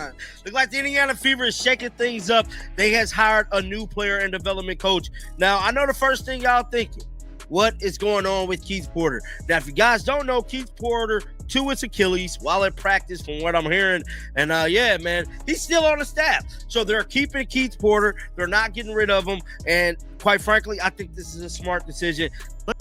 line. Look like the Indiana Fever is shaking things up. They has hired a new player and development coach. Now, I know the first thing y'all thinking, what is going on with Keith Porter? Now, if you guys don't know, Keith Porter to his Achilles while at practice, from what I'm hearing. And yeah, man, he's still on the staff. So they're keeping Keith Porter. They're not getting rid of him. And quite frankly, I think this is a smart decision.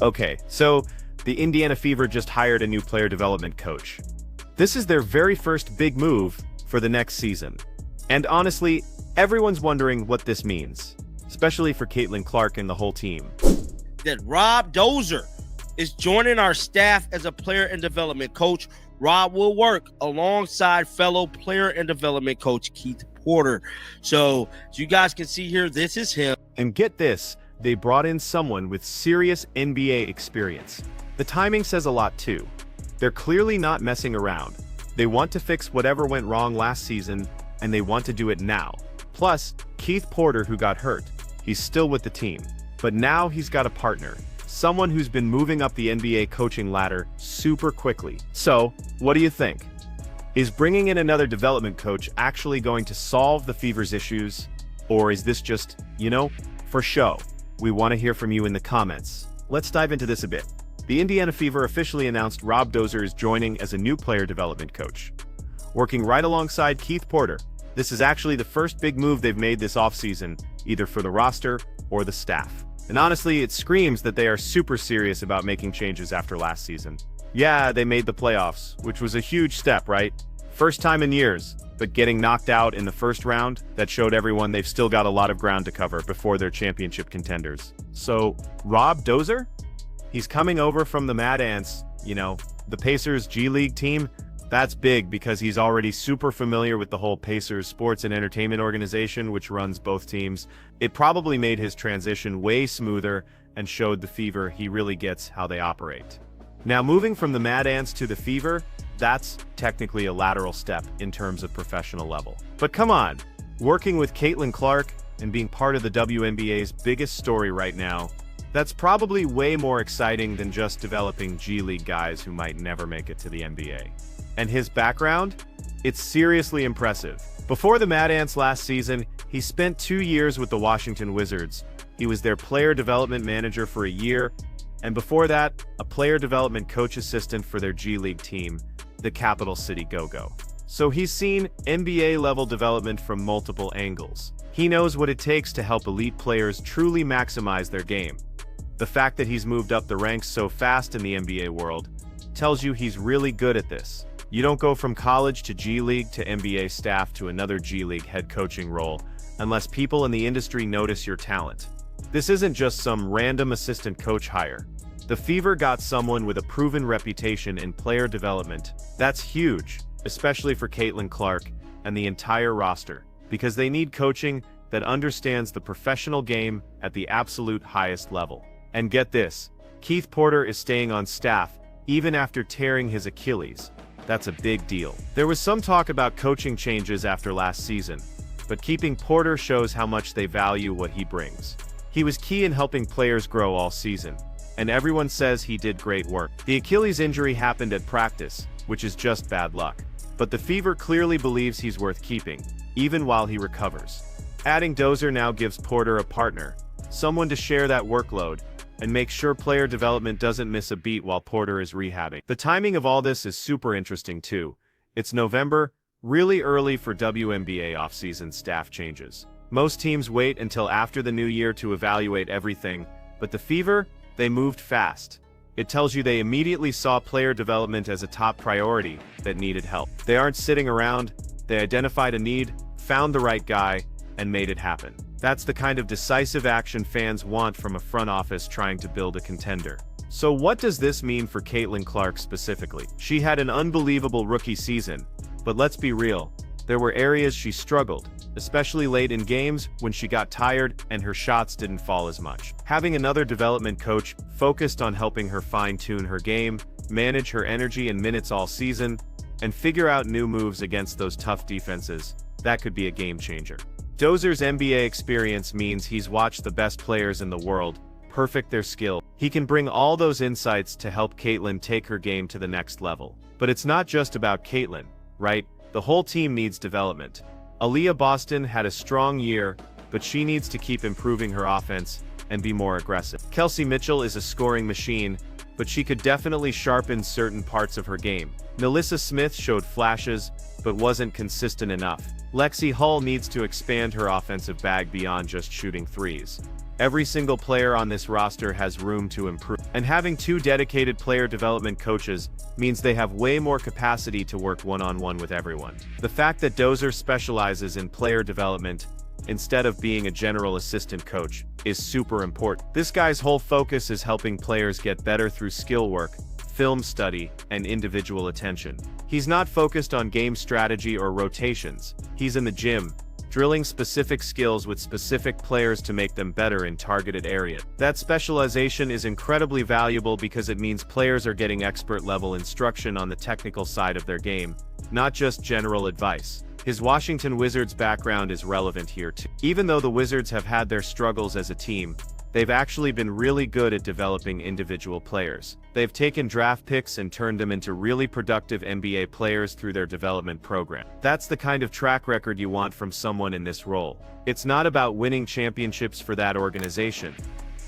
Okay, so the Indiana Fever just hired a new player development coach. This is their very first big move for the next season. And honestly, everyone's wondering what this means, especially for Caitlin Clark and the whole team. That Rob Dozer is joining our staff as a player and development coach. Rob will work alongside fellow player and development coach Keith Porter. So as you guys can see here, this is him. And get this, they brought in someone with serious NBA experience. The timing says a lot too. They're clearly not messing around. They want to fix whatever went wrong last season, and they want to do it now. Plus, Keith Porter, who got hurt, he's still with the team. But now he's got a partner, someone who's been moving up the NBA coaching ladder super quickly. So, what do you think? Is bringing in another development coach actually going to solve the Fever's issues? Or is this just, for show? We want to hear from you in the comments. Let's dive into this a bit. The Indiana Fever officially announced Rob Dozer is joining as a new player development coach, working right alongside Keith Porter. This is actually the first big move they've made this offseason, either for the roster or the staff. And honestly, it screams that they are super serious about making changes after last season. Yeah, they made the playoffs, which was a huge step, right? First time in years, but getting knocked out in the first round, that showed everyone they've still got a lot of ground to cover before they're championship contenders. So, Rob Dozer? He's coming over from the Mad Ants, the Pacers G League team. That's big because he's already super familiar with the whole Pacers sports and entertainment organization, which runs both teams. It probably made his transition way smoother and showed the Fever he really gets how they operate. Now, moving from the Mad Ants to the Fever, that's technically a lateral step in terms of professional level. But come on, working with Caitlin Clark and being part of the WNBA's biggest story right now, that's probably way more exciting than just developing G League guys who might never make it to the NBA. And his background? It's seriously impressive. Before the Mad Ants last season, he spent 2 years with the Washington Wizards. He was their player development manager for a year, and before that, a player development coach assistant for their G League team, the Capital City Go-Go. So he's seen NBA-level development from multiple angles. He knows what it takes to help elite players truly maximize their game. The fact that he's moved up the ranks so fast in the NBA world tells you he's really good at this. You don't go from college to G League to NBA staff to another G League head coaching role unless people in the industry notice your talent. This isn't just some random assistant coach hire. The Fever got someone with a proven reputation in player development. That's huge, especially for Caitlin Clark and the entire roster, because they need coaching that understands the professional game at the absolute highest level. And get this, Keith Porter is staying on staff even after tearing his Achilles. That's a big deal. There was some talk about coaching changes after last season, but keeping Porter shows how much they value what he brings. He was key in helping players grow all season, and everyone says he did great work. The Achilles injury happened at practice, which is just bad luck. But the Fever clearly believes he's worth keeping, even while he recovers. Adding Dozer now gives Porter a partner, someone to share that workload, and make sure player development doesn't miss a beat while Porter is rehabbing. The timing of all this is super interesting too. It's November, really early for WNBA offseason staff changes. Most teams wait until after the new year to evaluate everything, but the Fever, they moved fast. It tells you they immediately saw player development as a top priority that needed help. They aren't sitting around, they identified a need, found the right guy, and made it happen. That's the kind of decisive action fans want from a front office trying to build a contender. So what does this mean for Caitlin Clark specifically? She had an unbelievable rookie season, but let's be real, there were areas she struggled, especially late in games when she got tired and her shots didn't fall as much. Having another development coach focused on helping her fine-tune her game, manage her energy and minutes all season, and figure out new moves against those tough defenses, that could be a game changer. Dozer's NBA experience means he's watched the best players in the world perfect their skill. He can bring all those insights to help Caitlin take her game to the next level. But it's not just about Caitlin, right? The whole team needs development. Aaliyah Boston had a strong year, but she needs to keep improving her offense and be more aggressive. Kelsey Mitchell is a scoring machine, but she could definitely sharpen certain parts of her game. Melissa Smith showed flashes, but wasn't consistent enough. Lexi Hull needs to expand her offensive bag beyond just shooting threes. Every single player on this roster has room to improve. And having 2 dedicated player development coaches means they have way more capacity to work one-on-one with everyone. The fact that Dozer specializes in player development instead of being a general assistant coach is super important. This guy's whole focus is helping players get better through skill work, film study, and individual attention. He's not focused on game strategy or rotations. He's in the gym, drilling specific skills with specific players to make them better in targeted areas. That specialization is incredibly valuable because it means players are getting expert-level instruction on the technical side of their game, not just general advice. His Washington Wizards background is relevant here too. Even though the Wizards have had their struggles as a team, they've actually been really good at developing individual players. They've taken draft picks and turned them into really productive NBA players through their development program. That's the kind of track record you want from someone in this role. It's not about winning championships for that organization.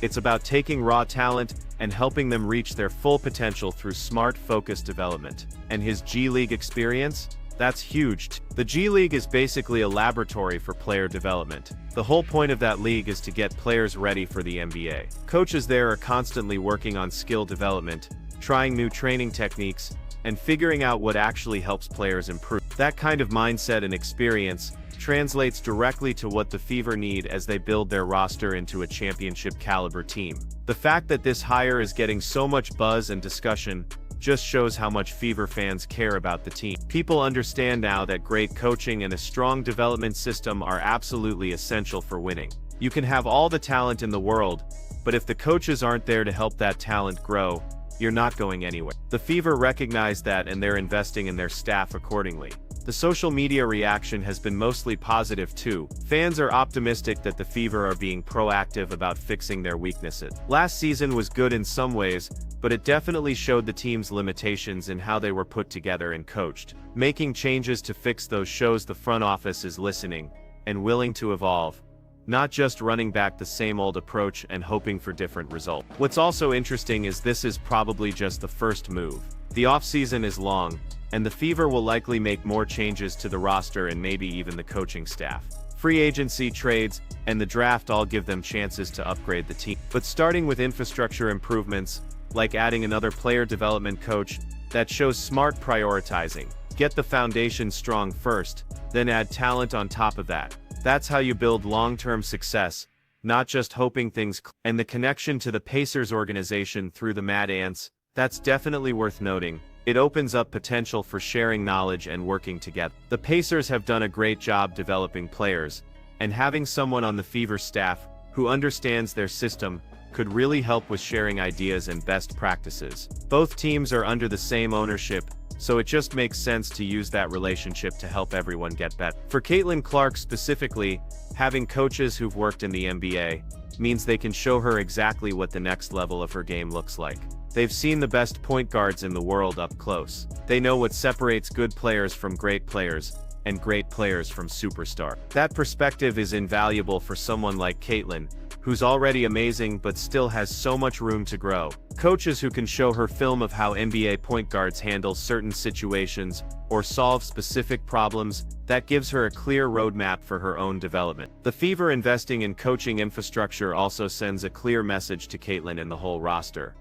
It's about taking raw talent and helping them reach their full potential through smart, focused development. And his G League experience? That's huge. The G League is basically a laboratory for player development. The whole point of that league is to get players ready for the NBA. Coaches there are constantly working on skill development, trying new training techniques, and figuring out what actually helps players improve. That kind of mindset and experience translates directly to what the Fever need as they build their roster into a championship-caliber team. The fact that this hire is getting so much buzz and discussion just shows how much Fever fans care about the team. People understand now that great coaching and a strong development system are absolutely essential for winning. You can have all the talent in the world, but if the coaches aren't there to help that talent grow, you're not going anywhere. The Fever recognize that and they're investing in their staff accordingly. The social media reaction has been mostly positive too. Fans are optimistic that the Fever are being proactive about fixing their weaknesses. Last season was good in some ways, but it definitely showed the team's limitations in how they were put together and coached. Making changes to fix those shows the front office is listening and willing to evolve, not just running back the same old approach and hoping for different results. What's also interesting is this is probably just the first move. The offseason is long, and the Fever will likely make more changes to the roster and maybe even the coaching staff. Free agency, trades, and the draft all give them chances to upgrade the team. But starting with infrastructure improvements, like adding another player development coach, that shows smart prioritizing. Get the foundation strong first, then add talent on top of that. That's how you build long-term success, not just hoping things. And the connection to the Pacers organization through the Mad Ants, that's definitely worth noting. It opens up potential for sharing knowledge and working together. The Pacers have done a great job developing players, and having someone on the Fever staff who understands their system could really help with sharing ideas and best practices. Both teams are under the same ownership, so it just makes sense to use that relationship to help everyone get better. For Caitlin Clark specifically, having coaches who've worked in the NBA means they can show her exactly what the next level of her game looks like. They've seen the best point guards in the world up close. They know what separates good players from great players, and great players from superstars. That perspective is invaluable for someone like Caitlin, who's already amazing but still has so much room to grow. Coaches who can show her film of how NBA point guards handle certain situations or solve specific problems, that gives her a clear roadmap for her own development. The Fever investing in coaching infrastructure also sends a clear message to Caitlin and the whole roster.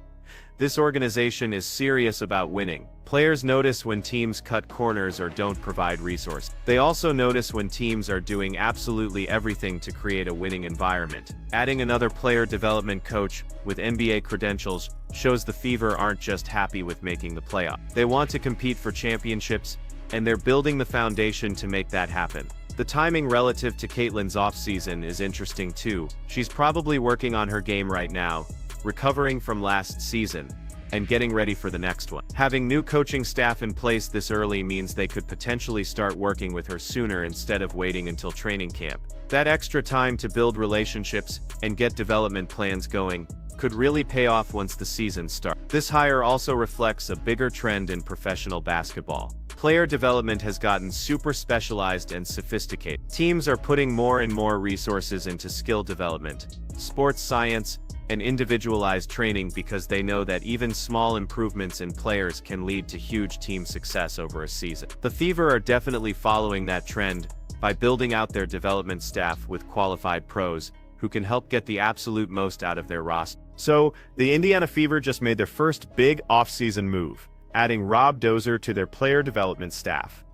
This organization is serious about winning. Players notice when teams cut corners or don't provide resources. They also notice when teams are doing absolutely everything to create a winning environment. Adding another player development coach with NBA credentials shows the Fever aren't just happy with making the playoffs. They want to compete for championships, and they're building the foundation to make that happen. The timing relative to Caitlin's offseason is interesting too. She's probably working on her game right now, recovering from last season, and getting ready for the next one. Having new coaching staff in place this early means they could potentially start working with her sooner instead of waiting until training camp. That extra time to build relationships and get development plans going could really pay off once the season starts. This hire also reflects a bigger trend in professional basketball. Player development has gotten super specialized and sophisticated. Teams are putting more and more resources into skill development, sports science, and individualized training because they know that even small improvements in players can lead to huge team success over a season. The Fever are definitely following that trend by building out their development staff with qualified pros who can help get the absolute most out of their roster. So, the Indiana Fever just made their first big off-season move, adding Rob Dozer to their player development staff.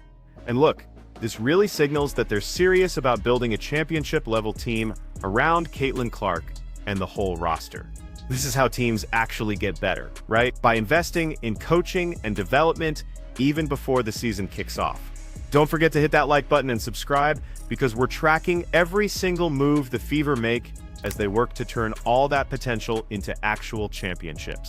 And look, this really signals that they're serious about building a championship-level team around Caitlin Clark and the whole roster. This is how teams actually get better, right? By investing in coaching and development even before the season kicks off. Don't forget to hit that like button and subscribe, because we're tracking every single move the Fever make as they work to turn all that potential into actual championships.